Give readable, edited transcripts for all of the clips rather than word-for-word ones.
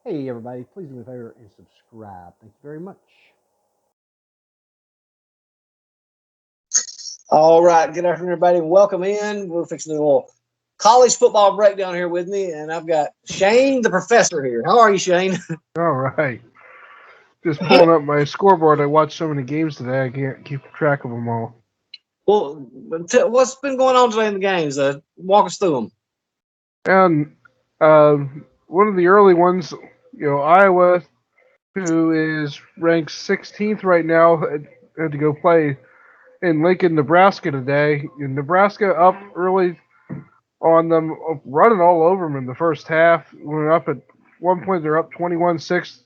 Hey, everybody, please do me a favor and subscribe. Thank you very much. All right. Good afternoon, everybody. Welcome in. We're fixing a little college football breakdown here with me, and I've got Shane, the professor, here. How are you, Shane? All right. Just pulling up my scoreboard. I watched so many games today, I can't keep track of them all. Well, what's been going on today in the games? Walk us through them. And uh, one of the early ones, Iowa, who is ranked 16th right now, had to go play in Lincoln, Nebraska today. And Nebraska up early on them, running all over them in the first half. Went up at one point, they're up 21-6.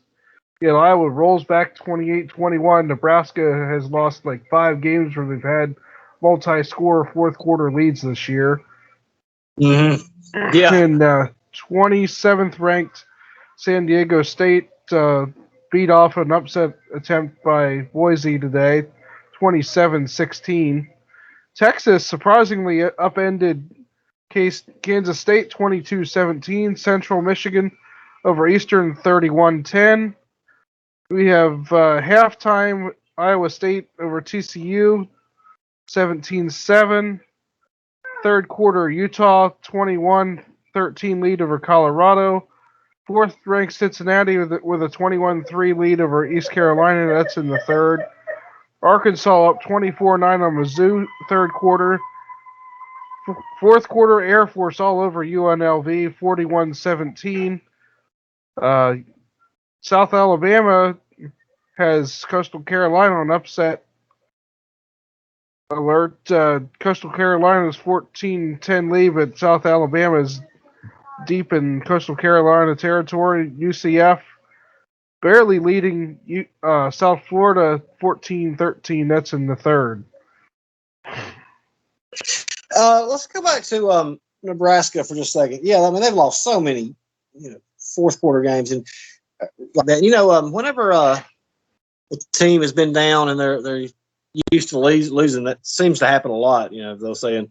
Iowa rolls back 28-21. Nebraska has lost like 5 games where they've had multi-score fourth quarter leads this year. Mm-hmm. Yeah. And 27th ranked San Diego State beat off an upset attempt by Boise today, 27-16. Texas surprisingly upended Kansas State 22-17. Central Michigan over Eastern 31-10. We have halftime Iowa State over TCU 17-7. Third quarter Utah 21-13 lead over Colorado. Fourth ranked Cincinnati with a 21-3 lead over East Carolina. That's in the third. Arkansas up 24-9 on Mizzou third quarter. Fourth quarter Air Force all over UNLV 41-17. South Alabama has Coastal Carolina on upset alert. Coastal Carolina's 14-10 lead, but South Alabama is deep in Coastal Carolina territory. UCF barely leading South Florida 14-13. That's in the third. Let's go back to Nebraska for just a second. Yeah, I mean they've lost so many, fourth quarter games and like that. Whenever the team has been down and they're used to losing, that seems to happen a lot. They'll say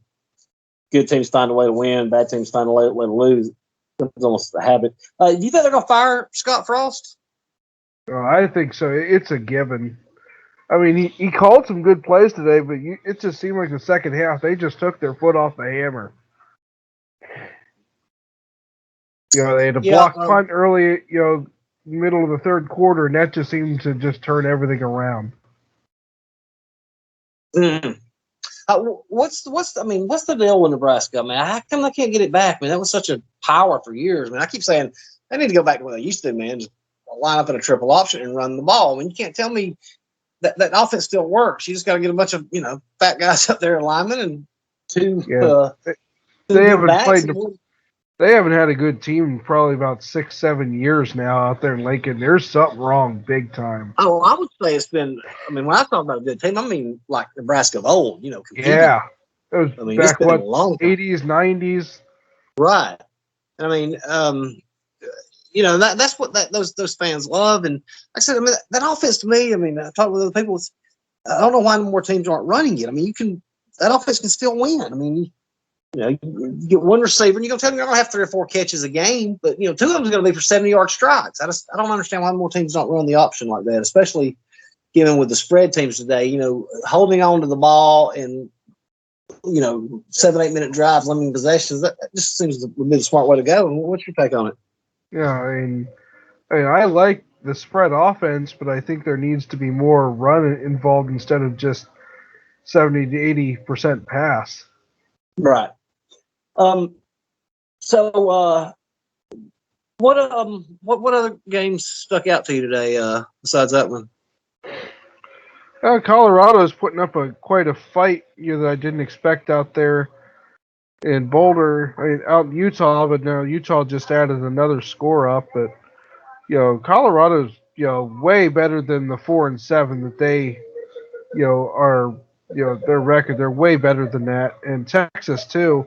good teams find a way to win, bad teams find a way to lose. It's almost a habit. Do you think they're going to fire Scott Frost? I think so. It's a given. I mean, he called some good plays today, but it just seemed like the second half they just took their foot off the hammer. They had a blocked punt early, middle of the third quarter, and that just seemed to just turn everything around. Mm. What's the deal with Nebraska? I mean, how come they can't get it back? I mean, that was such a power for years. I mean, I keep saying they need to go back to what they used to do, man. Just line up in a triple option and run the ball. I mean, you can't tell me that offense still works. You just got to get a bunch of fat guys up there, linemen, and two. They haven't played. They haven't had a good team in probably about 6-7 years now out there in Lincoln. There's something wrong big time. Oh, I would say it's been. I mean, when I talk about a good team, I mean like Nebraska of old. Competing. Yeah, it was back been a long time. 80s, 90s. Right. I mean, that's what those fans love. And like I said, I mean that offense to me. I mean, I talked with other people. I don't know why more teams aren't running it. I mean, that offense can still win. I mean, you get one receiver, and you're going to tell me you're going to have 3 or 4 catches a game, but 2 of them is going to be for 70-yard strikes. I don't understand why more teams don't run the option like that, especially given with the spread teams today. Holding on to the ball and 7-8 minute drives, limiting possessions. That just seems to be the smart way to go. What's your take on it? Yeah, I like the spread offense, but I think there needs to be more run involved instead of just 70 to 80% pass. Right. So what other games stuck out to you today besides that one? Colorado is putting up quite a fight that I didn't expect out there in Boulder. I mean, out in Utah, but now Utah just added another score up. But Colorado's way better than the 4-7 that they are. Their record. They're way better than that. And Texas too.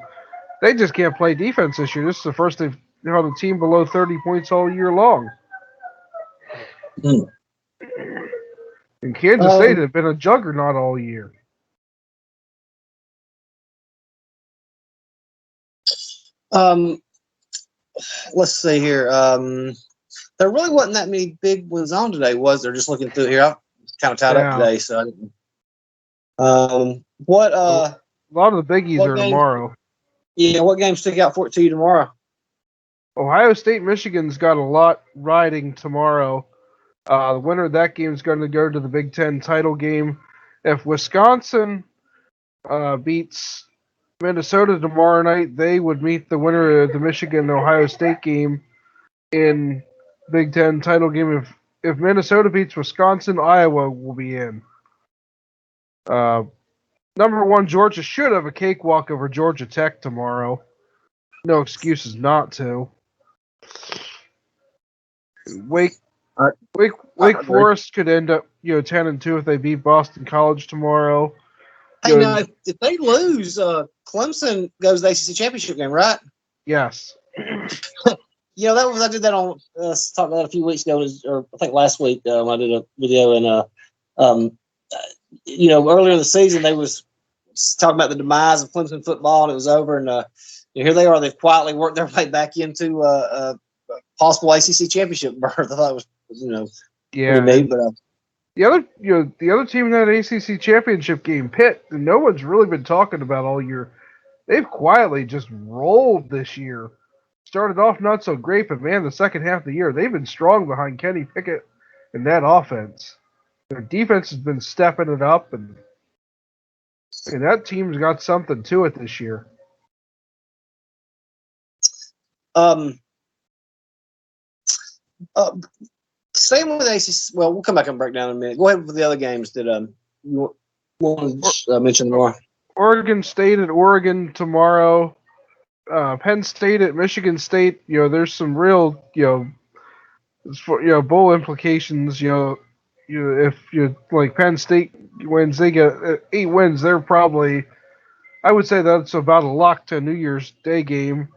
They just can't play defense this year. This is the first they've held a team below 30 points all year long. Mm. And Kansas State have been a juggernaut all year. Let's see here. There really wasn't that many big ones on today, was there? Just looking through here, I'm kind of tied up Yeah. today, so I didn't. What A lot of the biggies what are game- tomorrow. yeah, what games stick out to you tomorrow? Ohio State, Michigan's got a lot riding tomorrow. The winner of that game is going to go to the Big Ten title game. If Wisconsin beats Minnesota tomorrow night, they would meet the winner of the Michigan-Ohio State game in Big Ten title game. If Minnesota beats Wisconsin, Iowa will be in. Number one, Georgia should have a cakewalk over Georgia Tech tomorrow. No excuses not to. Wake agree. Forest could end up 10-2 if they beat Boston College tomorrow. Hey, now if they lose, Clemson goes to the ACC championship game, right? Yes. I did that on talked about that a few weeks ago, or I think last week when I did a video, and earlier in the season they was talking about the demise of Clemson football, and it was over, and here they are. They've quietly worked their way back into a possible ACC championship berth. I thought it was Yeah. pretty neat, but The other team in that ACC championship game, Pitt, no one's really been talking about all year. They've quietly just rolled this year. Started off not so great, but man, the second half of the year, they've been strong behind Kenny Pickett and that offense. Their defense has been stepping it up, and that team's got something to it this year. Staying with ACC, well, we'll come back and break down in a minute. Go ahead with the other games that you want to mention more. Oregon State at Oregon tomorrow. Penn State at Michigan State. There's some real bowl implications. If like Penn State wins, they get 8 wins. They're probably, I would say that's about a lock to New Year's Day game.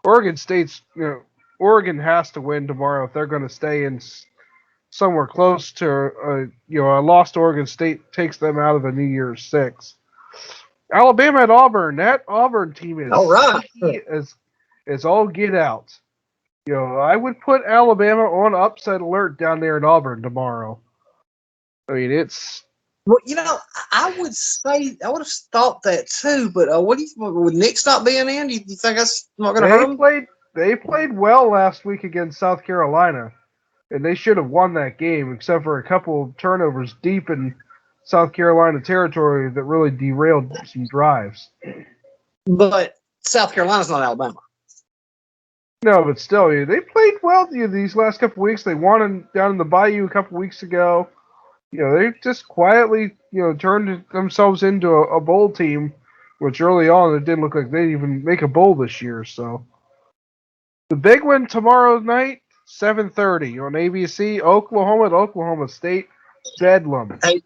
Oregon State's, Oregon has to win tomorrow if they're going to stay in somewhere close to, a lost Oregon State takes them out of a New Year's 6. Alabama at Auburn. That Auburn team is all right. Is all get out. I would put Alabama on upset alert down there in Auburn tomorrow. I mean, it's. Well, I would have thought that too, but what do you think? Would Nick stop being in? Do you think that's not going to hurt him? They played well last week against South Carolina, and they should have won that game, except for a couple of turnovers deep in South Carolina territory that really derailed some drives. But South Carolina's not Alabama. No, but still, they played well these last couple of weeks. They won down in the Bayou a couple of weeks ago. They just quietly, turned themselves into a bowl team, which early on it didn't look like they'd even make a bowl this year. So the big one tomorrow night, 7:30 on ABC, Oklahoma at Oklahoma State, Bedlam. Hey,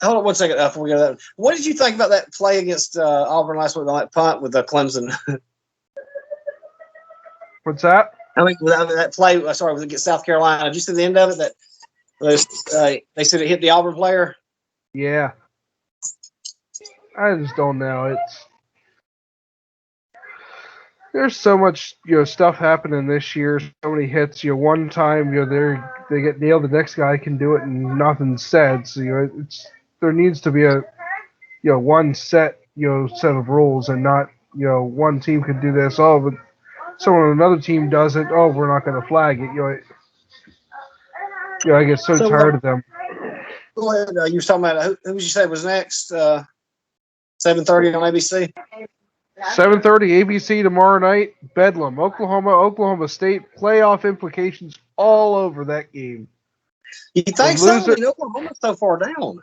hold on one second before we go to that. What did you think about that play against Auburn last week on that punt with Clemson? What's that? I mean, that play, against South Carolina. Did you see the end of it? That they said it hit the Auburn player? Yeah. I just don't know. There's so much stuff happening this year. So many hits. One time they get nailed, the next guy can do it, and nothing's said. So there needs to be a one set set of rules, and not one team could do this. Oh, but another team does it. Oh, we're not going to flag it. I get so tired of them. Go ahead. You were talking about who did you say was next? 7:30 on ABC. 7:30 ABC tomorrow night. Bedlam, Oklahoma State. Playoff implications all over that game. You think so? Oklahoma's so far down.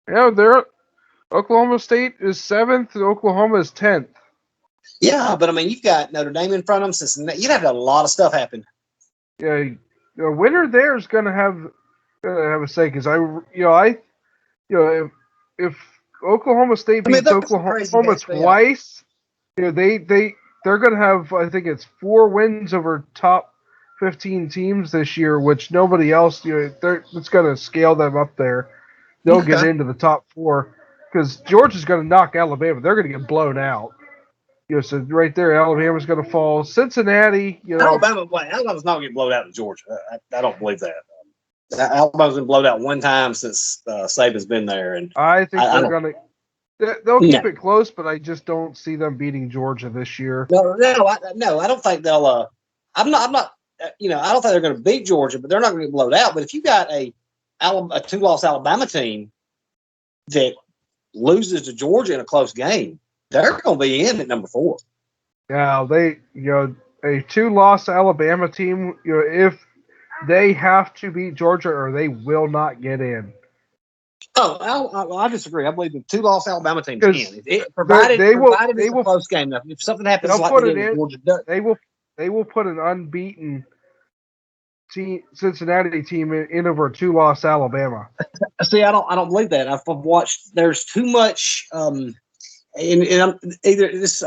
Yeah, Oklahoma State is 7th. Oklahoma is 10th. Yeah, but I mean, you've got Notre Dame in front of them. Cincinnati. You'd have a lot of stuff happen. Yeah, the winner there is going to have a say, because if Oklahoma State beats Oklahoma twice, they're going to have, I think it's 4 wins over top 15 teams this year, which nobody else. It's going to scale them up there. They'll get into the top 4 because Georgia's going to knock Alabama. They're going to get blown out. So right there, Alabama's going to fall. Cincinnati, Alabama's not getting blown out in Georgia. I don't believe that. Alabama's been blown out one time since Saban's been there, and I think I they're don't- going to. They'll keep it close, but I just don't see them beating Georgia this year. No, I don't think they'll. I'm not. I don't think they're going to beat Georgia, but they're not going to get blown out. But if you got a 2-loss Alabama team that loses to Georgia in a close game, they're going to be in at number 4. Now a 2-loss Alabama team, if they have to beat Georgia or they will not get in. Oh, I disagree. I believe the 2-loss Alabama team can. Provided It's a close game. Now, if something happens like they did with Georgia, they will put an unbeaten Cincinnati team in over a 2-loss Alabama. See, I don't believe that. I've watched. There's too much. And I'm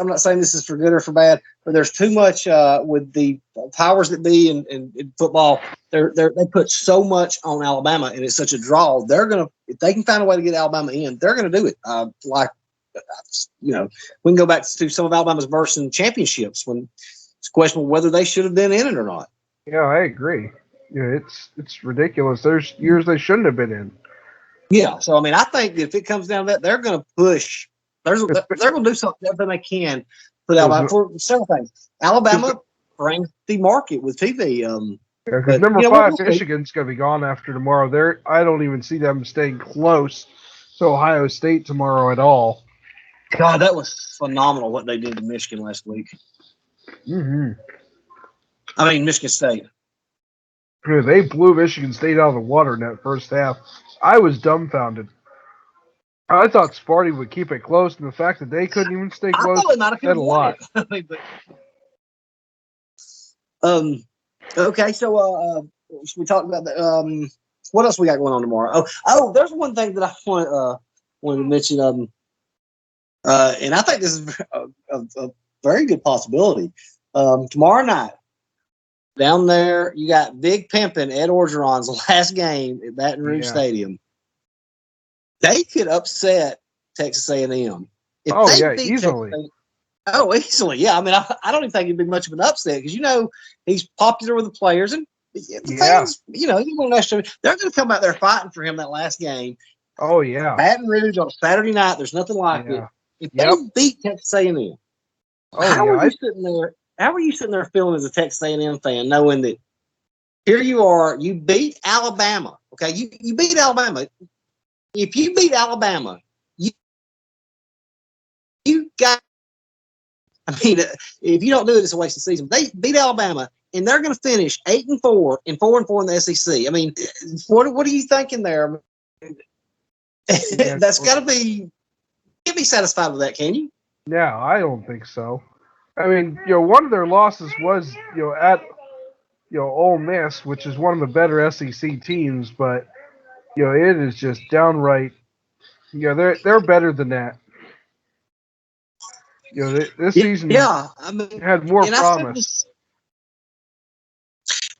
not saying this is for good or for bad, but there's too much with the powers that be in football. They put so much on Alabama, and it's such a draw. They're gonna, if they can find a way to get Alabama in, they're gonna do it. We can go back to some of Alabama's versus championships when it's questionable whether they should have been in it or not. Yeah, I agree. It's ridiculous. There's years they shouldn't have been in. Yeah, so I mean, I think if it comes down to that, they're going to push. They're going to do something everything they can for Alabama for several things. Alabama brings the market with TV. Because number 5, Michigan's going to be gone after tomorrow. I don't even see them staying close to Ohio State tomorrow at all. God, that was phenomenal what they did to Michigan last week. Mm-hmm. I mean, Michigan State. They blew Michigan State out of the water in that first half. I was dumbfounded. I thought Sparty would keep it close, and the fact that they couldn't even stay close said a lot. Okay, so should we talk about the what else we got going on tomorrow? Oh, there's one thing that I want to mention. And I think this is a very good possibility. Tomorrow night, down there, you got Big Pimpin' Ed Orgeron's last game at Baton Rouge Stadium. They could upset Texas A&M. Easily. Easily. Yeah, I mean, I don't even think it'd be much of an upset because he's popular with the players and the fans. They're going to come out there fighting for him that last game. Oh yeah, Baton Rouge on Saturday night. There's nothing like it. If they beat Texas A&M, how are you sitting there? How are you sitting there feeling as a Texas A&M fan, knowing that here you are, you beat Alabama? Okay, you beat Alabama. If you beat Alabama, you got. I mean, if you don't do it, it's a waste of season. They beat Alabama, and they're going to finish 8-4 and 4-4 in the SEC. I mean, what are you thinking there? That's got to be. You can't be satisfied with that, can you? No, I don't think so. I mean, one of their losses was, at, Ole Miss, which is one of the better SEC teams, but, it is just downright, they're better than that. This season had more promise.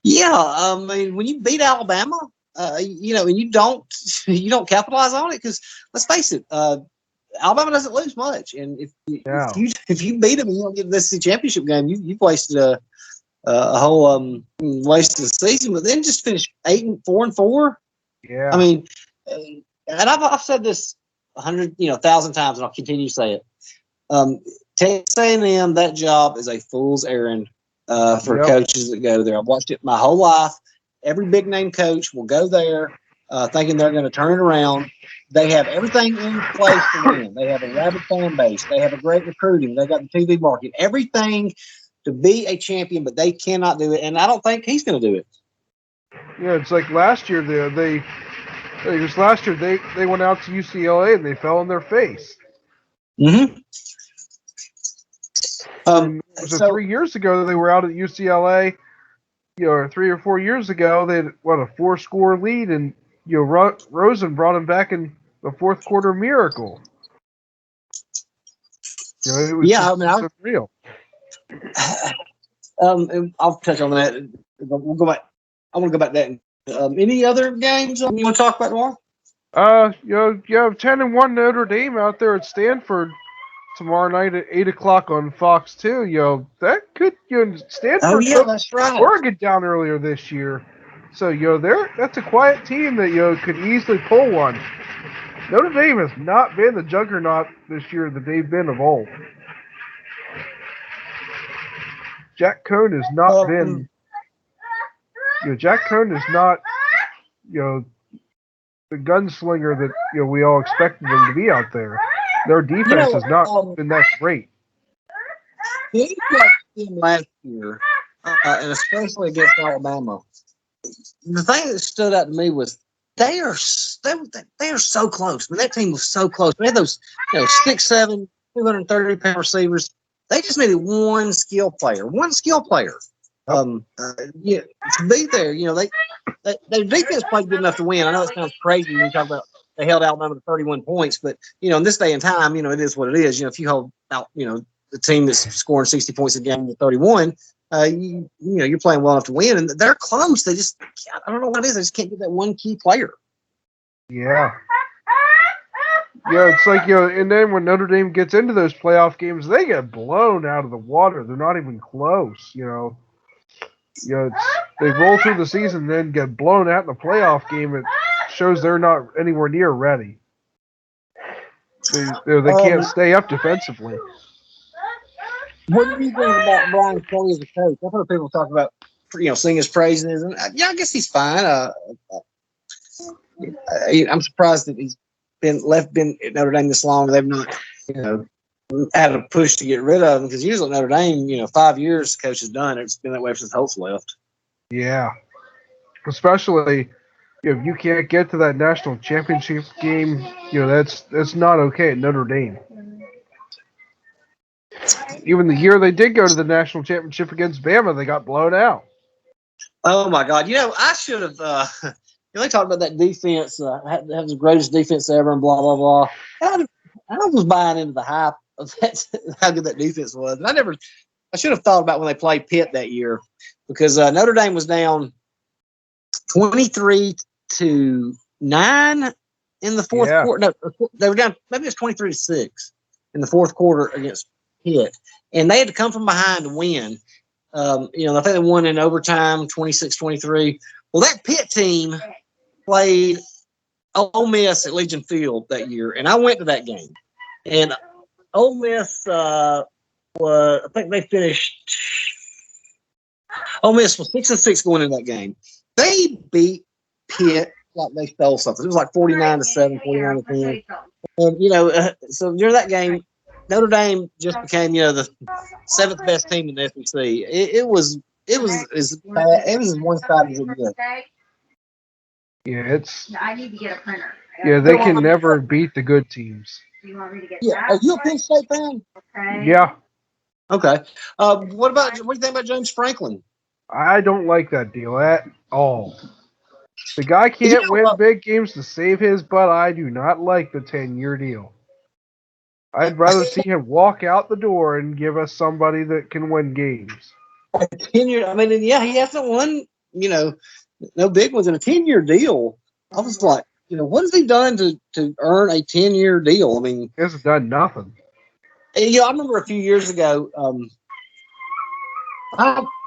I mean, when you beat Alabama, and you don't capitalize on it, because let's face it, Alabama doesn't lose much, and if you beat them and you don't get this championship game, you've wasted a whole wasted season. But then just finish 4-4. Yeah, I mean, and I've said this 1,000 times, and I'll continue to say it. Texas A&M, that job is a fool's errand for coaches that go there. I've watched it my whole life. Every big name coach will go there thinking they're going to turn it around. They have everything in place to win. They have a rabid fan base. They have a great recruiting. They got the TV market. Everything to be a champion, but they cannot do it. And I don't think he's going to do it. Yeah, it's like last year. They went out to UCLA and they fell on their face. Mm-hmm. So 3 years ago they were out at UCLA. Or 3 or 4 years ago they had a 4-score lead, and Rosen brought him back in the fourth quarter miracle. It was real. I'll touch on that. We'll go back. I want to go back to that. Any other games you want to talk about tomorrow? You have 10-1 Notre Dame out there at Stanford. tomorrow night at 8 o'clock on Fox 2. That could Oh Stanford yeah, took that's right. Oregon down earlier this year. So that's a quiet team that could easily pull one. Notre Dame has not been the juggernaut this year that they've been of old. Jack Cohn has not been. Jack Cohn is not. The gunslinger that we all expected them to be out there. Their defense has not been that great. He got them last year, and especially against Alabama. The thing that stood out to me was they are so close. I mean, that team was so close. They had those 6'7", 230-pound receivers. They just needed one skill player. Yeah, to be there, their defense played good enough to win. I know it sounds crazy when you talk about they held Alabama to 31 points, but in this day and time, it is what it is. If you hold out, the team that's scoring 60 points a game to 31, you're playing well enough to win, and they're close. They just, I don't know what it is. They just can't get that one key player. Yeah. Yeah, it's like, and then when Notre Dame gets into those playoff games, they get blown out of the water. They're not even close, they roll through the season, then get blown out in the playoff game. It shows they're not anywhere near ready. They can't stay up defensively. What do you think about Brian Kelly as a coach? I've heard people talk about, sing his praises, and I guess he's fine. I'm surprised that he's been at Notre Dame this long. They've not, had a push to get rid of him, because usually Notre Dame, 5 years the coach has done. It's been that way since Holtz left. Yeah, especially if you can't get to that national championship game, that's not okay at Notre Dame. Even the year they did go to the national championship against Bama, they got blown out. Oh my God! I should have. They talked about that defense, have the greatest defense ever, and blah blah blah. I was buying into the hype of that, how good that defense was. And I should have thought about when they played Pitt that year, because Notre Dame was down 23-9 in the fourth quarter. No, they were down. Maybe it was 23-6 in the fourth quarter against Pitt, and they had to come from behind to win. I think they won in overtime, 26-23. Well, that Pitt team played Ole Miss at Legion Field that year, and I went to that game. And Ole Miss I think they finished. Ole Miss was 6-6 going into that game. They beat Pitt like they stole something. It was like 49-7, 49-10. And so during that game, Notre Dame just became the seventh best team in the SEC. It was as bad. It was as one-sided as it gets. Yeah, I need to get a printer. Yeah, they can never beat the good teams. Do you want me to get Yeah, are you a Penn State fan? Okay. Yeah. Okay. What do you think about James Franklin? I don't like that deal at all. The guy can't win big games to save his butt. I do not like the 10-year deal. I'd rather see him walk out the door and give us somebody that can win games. 10-year. I mean, yeah, he hasn't won. No big ones in a 10-year deal. I was like, what has he done to earn a 10-year deal? I mean, he hasn't done nothing. I remember a few years ago,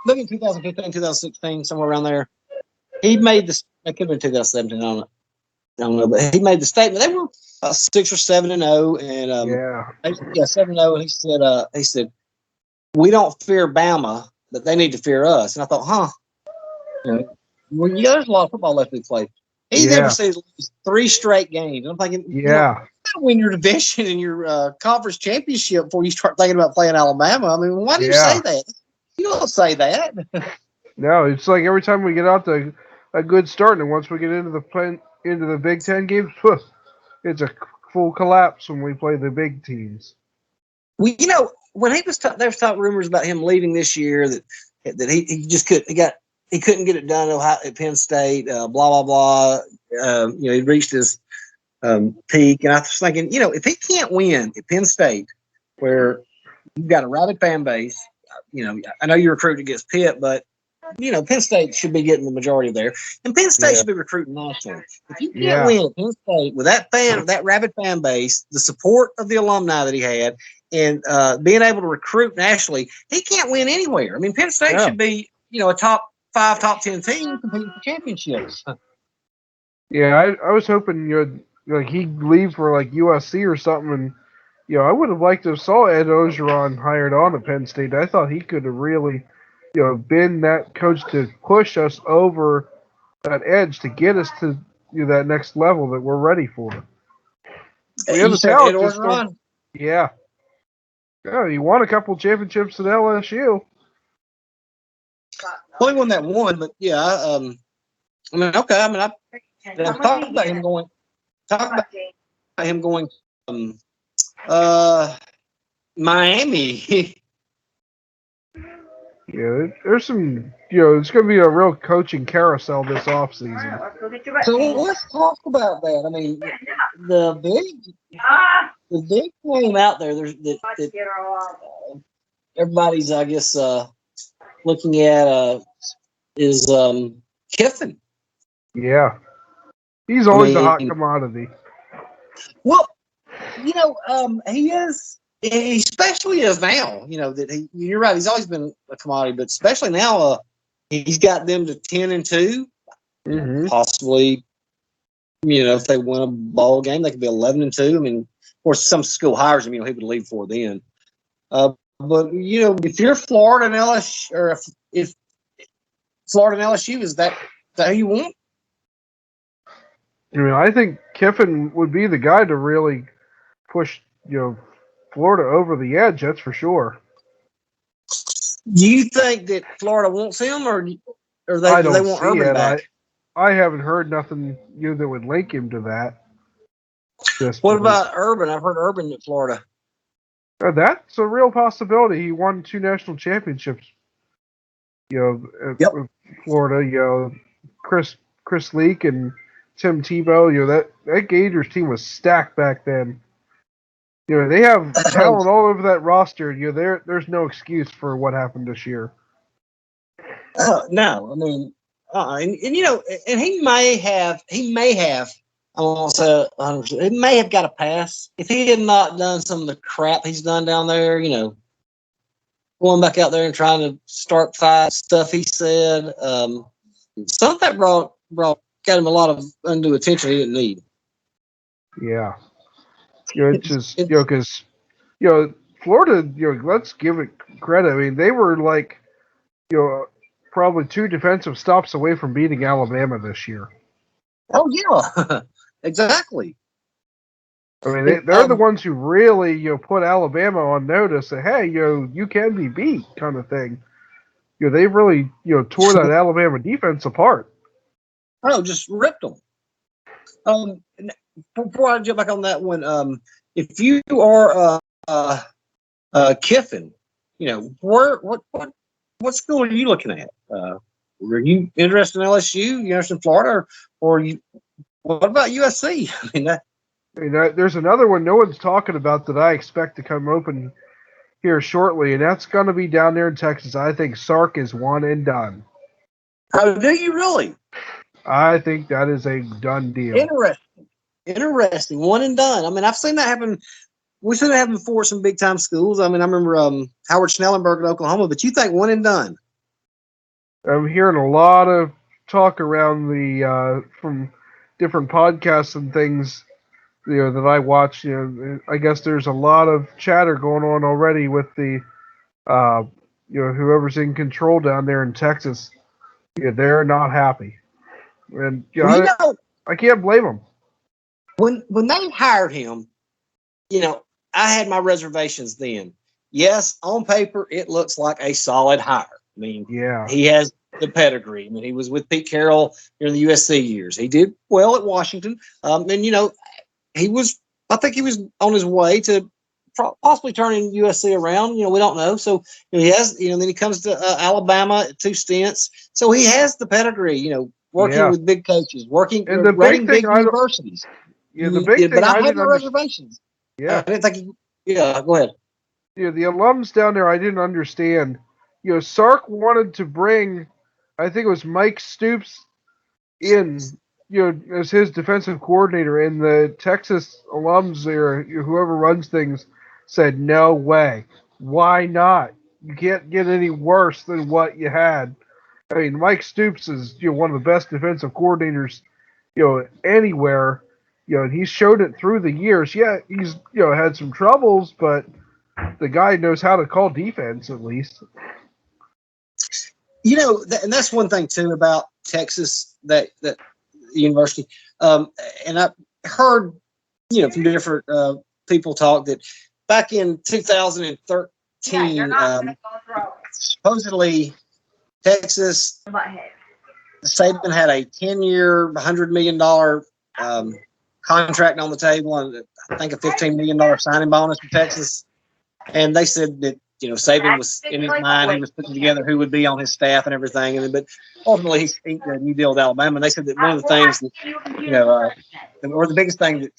maybe in 2015, 2016, somewhere around there, he made this. It could have been 2017. I don't know, but he made the statement. They were 6 or 7-0, and 7-0. And he said, we don't fear Bama, but they need to fear us. And I thought, there's a lot of football left to be played. He never says 3 straight games. I'm thinking, win your division and your conference championship before you start thinking about playing Alabama. I mean, why do you say that? You don't say that. No, it's like every time we get out to a good start, and once we get into the Big Ten games, it's a full collapse when we play the big teams. Well, when he was there was talk rumors about him leaving this year, that he just couldn't. He couldn't get it done at Penn State. Blah blah blah. He reached his peak, and I was thinking, if he can't win at Penn State, where you've got a rabid fan base, I know you recruit against Pitt, but Penn State should be getting the majority of there, and Penn State Yeah. should be recruiting nationally. If you can't Yeah. win at Penn State with that rabid fan base, the support of the alumni that he had, and being able to recruit nationally, he can't win anywhere. I mean, Penn State Yeah. should be, a top 5, top 10 team competing for championships. Yeah, I was hoping like he'd leave for like USC or something, and I would have liked to have saw Ed Ogeron hired on at Penn State. I thought he could have really, been that coach to push us over that edge to get us to that next level that we're ready for. We have You the said talent, Ed just don't- Orgeron? Yeah. Yeah, he won a couple championships at LSU. Well, he won that one, but yeah, okay. I mean, I've talked about him going. Talk about him going. Miami. Yeah, there's some, it's going to be a real coaching carousel this offseason. Let's go get your So breakfast. let's talk about that. I mean, the big name out there. There's Let's that get her all. everybody's, I guess, looking at is Kiffin. Yeah. He's always a hot mean- commodity. Well, he is, especially as now. That you're right. He's always been a commodity, but especially now, he's got them to 10-2. Mm-hmm. Possibly, if they win a ball game, they could be 11-2. I mean, of course, some school hires him. He would leave for then. But if you're Florida and LSU, or if Florida and LSU, is that who you want? I think Kiffin would be the guy to really push, Florida over the edge. That's for sure. Do you think that Florida wants him, or they I don't want see Urban it. back? I haven't heard nothing that would link him to that. What about Urban? I've heard Urban at Florida. That's a real possibility. He won 2 national championships. At Yep. with Florida. Chris Leak and Tim Tebow. That Gators team was stacked back then. They have talent all over that roster. There's no excuse for what happened this year. No, I mean, and he may have. I won't say 100%. He may have got a pass if he had not done some of the crap he's done down there. Going back out there and trying to start fights, stuff he said. Some of that got him a lot of undue attention he didn't need. Yeah. It's just because Florida. Let's give it credit. I mean, they were like, probably 2 defensive stops away from beating Alabama this year. Oh yeah, exactly. I mean, they're the ones who really, put Alabama on notice that, hey, you can be beat, kind of thing. They really, tore that Alabama defense apart. Oh, just ripped them. Before I jump back on that one, if you are Kiffin, what school are you looking at? Are you interested in LSU? You interested in Florida, or what about USC? I mean, There's another one no one's talking about that I expect to come open here shortly, and that's going to be down there in Texas. I think Sark is one and done. how do you really? I think that is a done deal. Interesting. One and done. I mean, I've seen that happen. We've seen that happen before at some big time schools. I mean, I remember Howard Schnellenberg in Oklahoma, but you think one and done? I'm hearing a lot of talk around the from different podcasts and things that I watch. I guess there's a lot of chatter going on already with the whoever's in control down there in Texas. They're not happy, and I can't blame them. When they hired him, I had my reservations then. Yes, on paper, it looks like a solid hire. I mean, Yeah. he has the pedigree. I mean, he was with Pete Carroll during the USC years. He did well at Washington. And, I think he was on his way to possibly turning USC around. We don't know. So he has, then he comes to Alabama, 2 stints. So he has the pedigree, working with big coaches, And the running big thing big universities. Yeah, the big thing but I I had didn't my understand. reservations. Yeah. I didn't think go ahead. The alums down there, I didn't understand. Sark wanted to bring I think it was Mike Stoops in, as his defensive coordinator, and the Texas alums there, whoever runs things, said, "No way. Why not? You can't get any worse than what you had." I mean, Mike Stoops is one of the best defensive coordinators anywhere. And he's showed it through the years. Yeah, he's had some troubles, but the guy knows how to call defense at least. And that's one thing too about Texas, that university. And I heard, from different people talk that back in 2013, Yeah, you're not gonna go through it. supposedly Texas, Butthead. Saban had a 10-year, $100 million contract on the table, and I think a $15 million signing bonus for Texas. And they said that Saban was in his mind, he was putting together who would be on his staff and everything. But ultimately, he inked a new deal with Alabama. And they said that one of the things that or the biggest thing that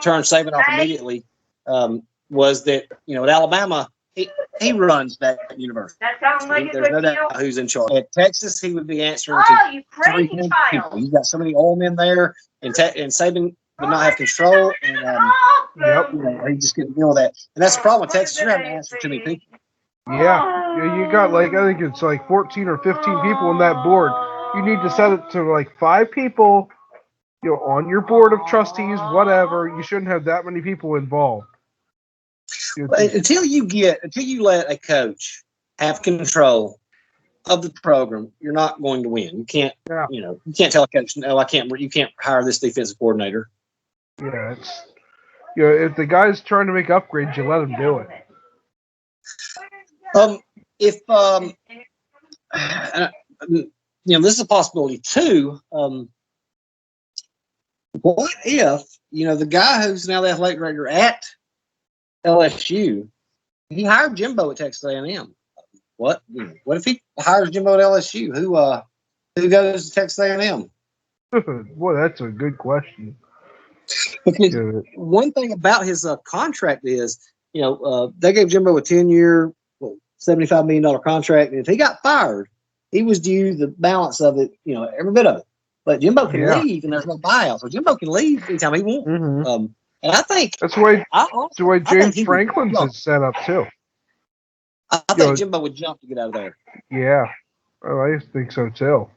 turned Saban off immediately was that at Alabama he runs that university. That sounds like a There's good no deal. doubt who's in charge. At Texas, he would be answering Oh, to you 300 crazy people. child. You've got so many old men there, and Saban would not have control, and he just couldn't deal with that. And that's the problem with Texas. You're having to answer too many people. Yeah, you got I think it's 14 or 15 people on that board. You need to set it to 5 people, on your board of trustees, whatever. You shouldn't have that many people involved. Until you let a coach have control of the program, you're not going to win. You can't, you can't tell a coach, no, you can't hire this defensive coordinator. Yeah, it's if the guy's trying to make upgrades, you let him do it. This is a possibility too. What if the guy who's now the athletic director at LSU, he hired Jimbo at Texas A&M? What if he hires Jimbo at LSU? Who goes to Texas A&M? Boy, that's a good question. Because one thing about his contract is, they gave Jimbo a 10-year, $75 million contract, and if he got fired, he was due the balance of it, every bit of it. But Jimbo can leave, and there's no buyout, so Jimbo can leave anytime he wants. Mm-hmm. And I think that's the way James Franklin's is set up too. I think Jimbo would jump to get out of there. Yeah, well, I think so too.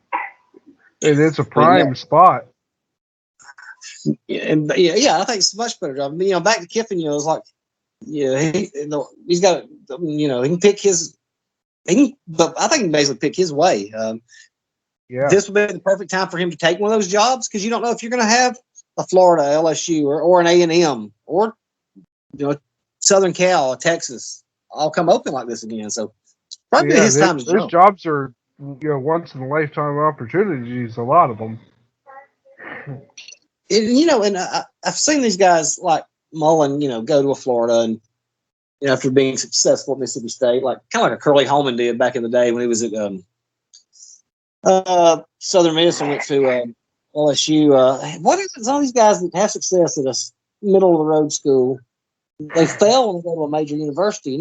And it's a prime spot. And I think it's a much better job. I mean, back to Kiffin, it's like, he's got, he can pick his. But I think he can basically pick his way. This would be the perfect time for him to take one of those jobs, because you don't know if you're going to have a Florida, LSU, or an A&M, or Southern Cal, or Texas, all come open like this again. So it's probably his time to jump. Those jobs are once in a lifetime opportunities. A lot of them. And I've seen these guys like Mullen, go to a Florida, and after being successful at Mississippi State, kind of like a Curly Holman did back in the day when he was at Southern Miss and went to LSU. What is it? Some of these guys that have success at a middle of the road school, they fail when they go to a major university.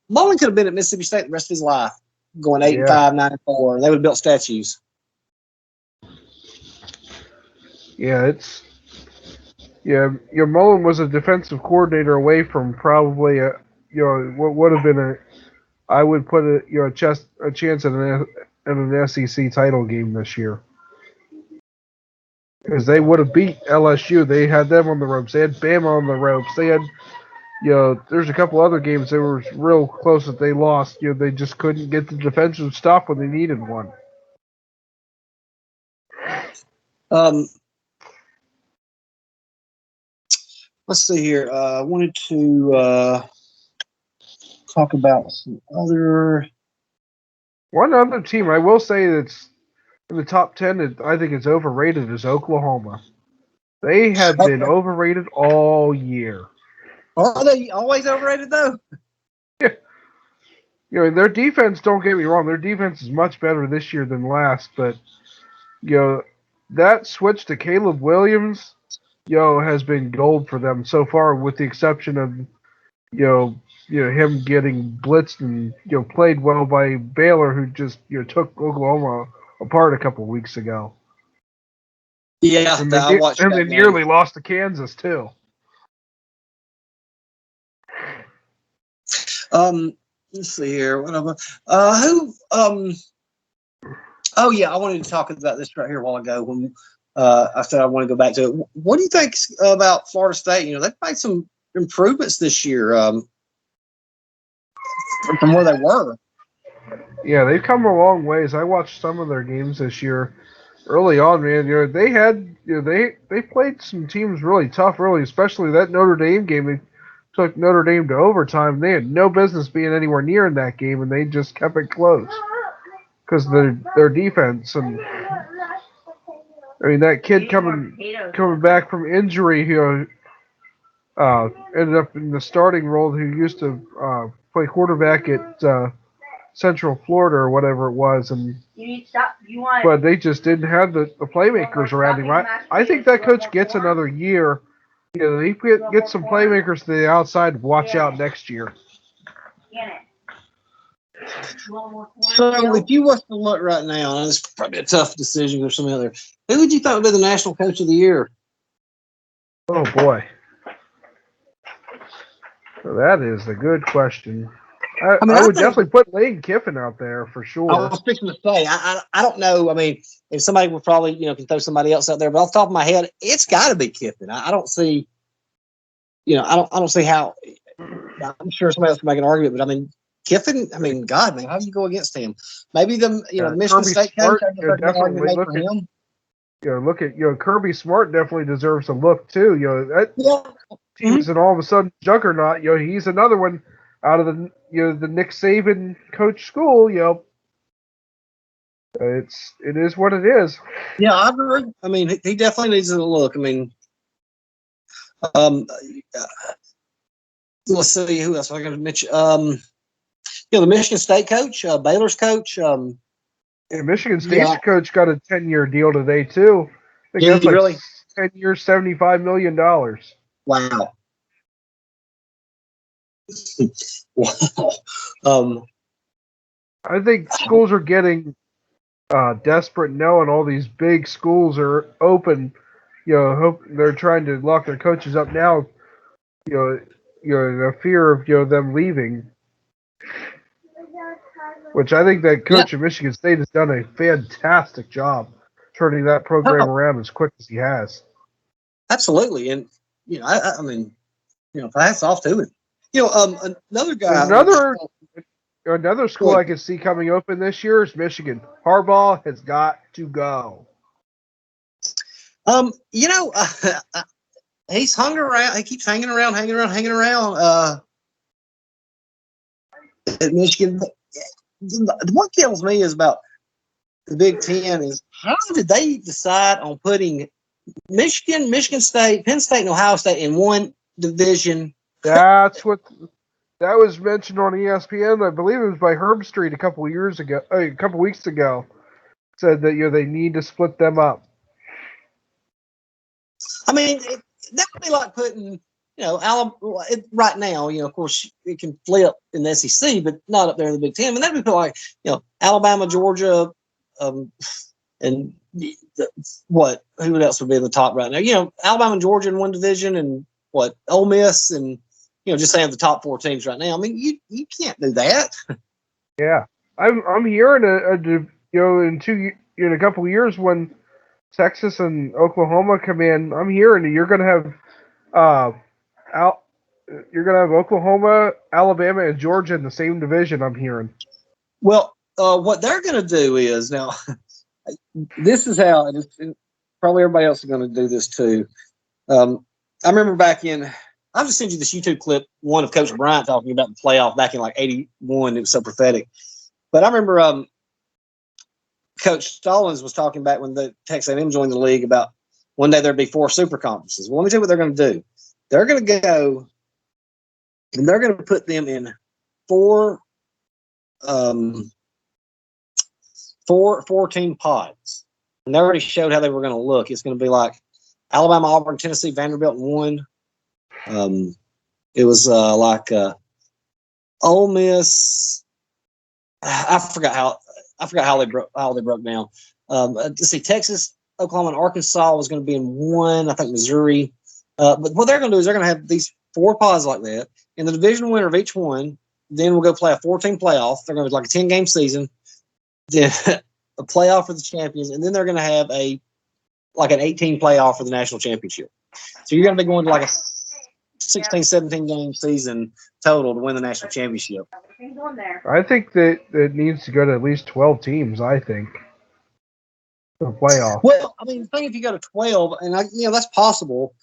Mullen could have been at Mississippi State the rest of his life, going 8-5, 9-4, and they would have built statues. Yeah, Mullen was a defensive coordinator away from probably what would have been I would put a chance at an SEC title game this year, because they would have beat LSU. They had them on the ropes. They had Bama on the ropes. They had there's a couple other games they were real close that they lost. They just couldn't get the defensive stop when they needed one. Let's see here. I wanted to talk about one other team. I will say that's in the top 10 that I think is overrated is Oklahoma. They have been overrated all year. Are they always overrated though? Yeah. Their defense, don't get me wrong, their defense is much better this year than last, but that switch to Caleb Williams has been gold for them so far, with the exception of him getting blitzed and played well by Baylor, who just took Oklahoma apart a couple weeks ago, Yeah, and I watched and that they game. nearly lost to Kansas too. Let's see here. Whatever. Who? Oh yeah, I wanted to talk about this right here a while ago when I said I want to go back to it. What do you think about Florida State? They've made some improvements this year from where they were. Yeah, they've come a long ways. I watched some of their games this year. Early on, man, they had they played some teams really tough early, especially that Notre Dame game. They took Notre Dame to overtime. They had no business being anywhere near in that game, and they just kept it close because their defense. And I mean, that kid coming back from injury, ended up in the starting role. Who used to play quarterback at Central Florida or whatever it was, and but they just didn't have the playmakers around him. I think that coach gets another year. He get some playmakers to the outside. Watch out next year. So if you was to look right now, and it's probably a tough decision or something other, who would you think would be the national coach of the year? Oh boy, so that is a good question. I would definitely put Lane Kiffin out there for sure. I was fixing to say, I don't know. I mean, if somebody would probably, can throw somebody else out there, but off the top of my head, it's got to be Kiffin. I don't see, I don't see how. I'm sure somebody else can make an argument, but I mean, Kiffin. I mean, God, man, how do you go against him? Maybe the Michigan Kirby State Smart, coach. definitely look at him. Look at Kirby Smart definitely deserves a look too. That team's an all of a sudden juggernaut. He's another one out of the the Nick Saban coach school. It is what it is. Yeah, I agree. I mean, he definitely needs a look. I mean, let's see who else I'm going to mention. The Michigan State coach, Baylor's coach. Michigan State's coach got a 10-year deal today too. I think that's like really? 10 years, $75 million. Wow. Wow. I think schools are getting desperate knowing all these big schools are open. Hope they're trying to lock their coaches up now. The fear of them leaving. Which I think that coach of Michigan State has done a fantastic job turning that program around as quick as he has. Absolutely, and I mean, hats off to him. Another guy. Another school I could see coming open this year is Michigan. Harbaugh has got to go. He's hung around. He keeps hanging around at Michigan. What kills me is about the Big Ten is how did they decide on putting Michigan State, Penn State, and Ohio State in one division? That was mentioned on ESPN. I believe it was by Herb Street a couple weeks ago. Said that they need to split them up. I mean, that would be like putting Alabama right now. Of course, it can flip in the SEC, but not up there in the Big Ten. I mean, that'd be like Alabama, Georgia, and who else would be in the top right now? Alabama and Georgia in one division, and Ole Miss, and just saying the top four teams right now. I mean, you can't do that. Yeah, I'm hearing in a couple of years when Texas and Oklahoma come in, I'm hearing that you're going to have Oklahoma, Alabama, and Georgia in the same division. I'm hearing. Well, what they're going to do is now. This is how it is. Probably everybody else is going to do this too. I remember back in. I'll just send you this YouTube clip, one of Coach Bryant talking about the playoff back in like '81. It was so prophetic. But I remember Coach Stallings was talking back when the Texas A&M joined the league about one day there'd be 4 super conferences. Well, let me tell you what they're going to do. They're going to go and they're going to put them in 4 team pods. And they already showed how they were going to look. It's going to be like Alabama, Auburn, Tennessee, Vanderbilt in one. It was Ole Miss. I forgot how they broke down. Let's see, Texas, Oklahoma, and Arkansas was going to be in one. I think Missouri. But what they're going to do is they're going to have these 4 pods like that, and the division winner of each one. Then we'll go play a 14 playoff. They're going to be like a 10-game season. Then a playoff for the champions, and then they're going to have an 18 playoff for the national championship. So you're going to be going to like a 16, 17 game season total to win the national championship. Everything's on there. I think that it needs to go to at least 12 teams. I think the playoff. Well, I mean, the thing if you go to 12, and that's possible.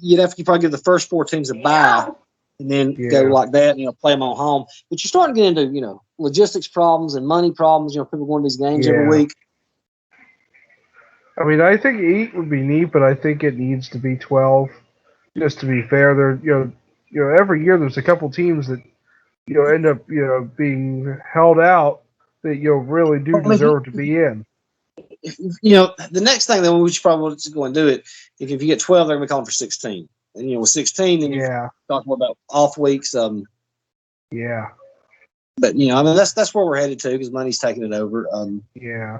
You'd have to probably give the first 4 teams a bye, and then go like that. Play them on home. But you're starting to get into logistics problems and money problems. People going to these games every week. I mean, I think 8 would be neat, but I think it needs to be 12. Just to be fair, there every year there's a couple teams that end up being held out that really do deserve to be in. The next thing that we should probably go and do it. If you get 12, they're going to be calling for 16. And with 16, then you talk more about off weeks. Yeah. But I mean, that's where we're headed to because money's taking it over. Yeah.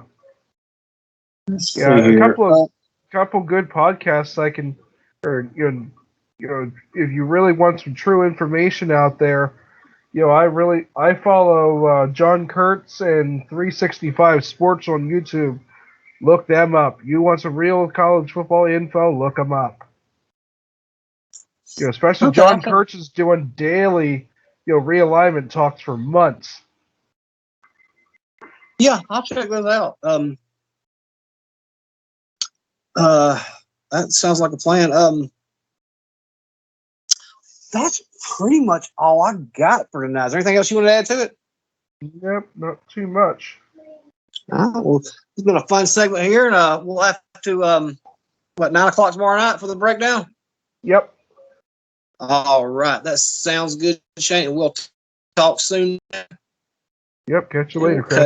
Yeah, a couple good podcasts I can, or if you really want some true information out there, I follow John Kurtz and 365 Sports on YouTube. Look them up. You want some real college football info? Look them up. Especially John Kurtz is doing daily, realignment talks for months. Yeah, I'll check those out. That sounds like a plan. That's pretty much all I got for tonight. Is there anything else you want to add to it? Yep, not too much. Well, it's been a fun segment here, and we'll have to 9 o'clock tomorrow night for the breakdown. Yep. All right, that sounds good, Shane. We'll talk soon. Yep. Catch you later, Chris.